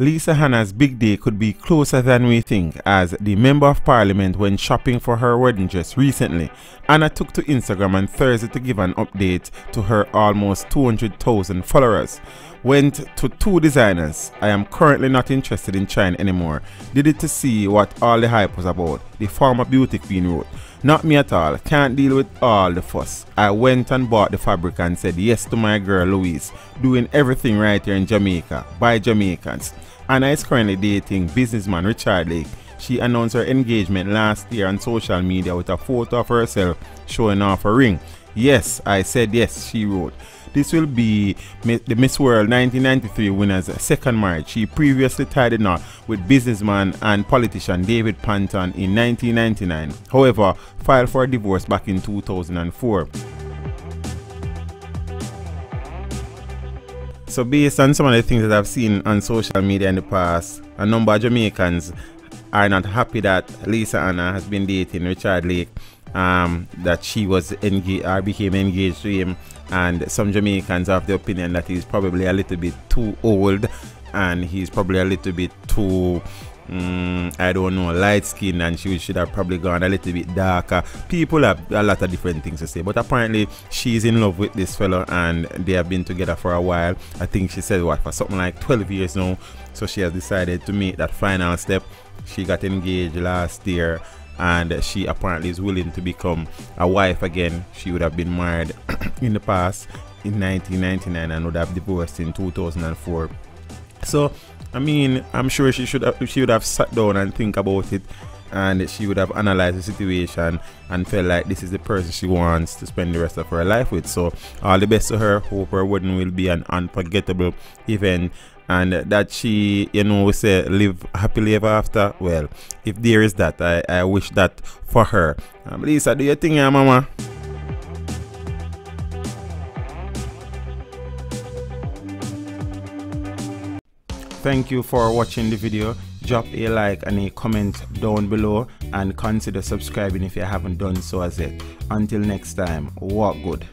Lisa Hanna's big day could be closer than we think, as the Member of Parliament went shopping for her wedding dress recently. Hanna took to Instagram on Thursday to give an update to her almost 200,000 followers. Went to 2 designers. I am currently not interested in trying anymore. Did it to see what all the hype was about. The former beauty queen wrote, "Not me at all. Can't deal with all the fuss. I went and bought the fabric and said yes to my girl Louise. Doing everything right here in Jamaica by Jamaicans." Hanna is currently dating businessman Richard Lake. She announced her engagement last year on social media with a photo of herself showing off a ring. "Yes, I said yes," she wrote. This will be the Miss World 1993 winner's second marriage. She previously tied a knot with businessman and politician David Panton in 1999. However, filed for a divorce back in 2004. So based on some of the things that I've seen on social media in the past, a number of Jamaicans are not happy that Lisa Hanna has been dating Richard Lake, that she was engaged or became engaged to him, and some Jamaicans have the opinion that he's probably a little bit too old and he's probably a little bit too I don't know, light skin, and she should have probably gone a little bit darker. People have a lot of different things to say, but apparently she's in love with this fellow and they have been together for a while. I think she said what, for something like 12 years now. So she has decided to make that final step. She got engaged last year and she apparently is willing to become a wife again. She would have been married in the past in 1999 and would have divorced in 2004. So I mean, I'm sure she would have sat down and think about it, and she would have analyzed the situation and felt like this is the person she wants to spend the rest of her life with. So all the best to her. Hope her wedding will be an unforgettable event, and that she, you know, we say live happily ever after. Well, if there is that, I wish that for her. Lisa, do your thing, yeah, mama. Thank you for watching the video. Drop a like and a comment down below, and consider subscribing if you haven't done so as yet. Until next time, walk good.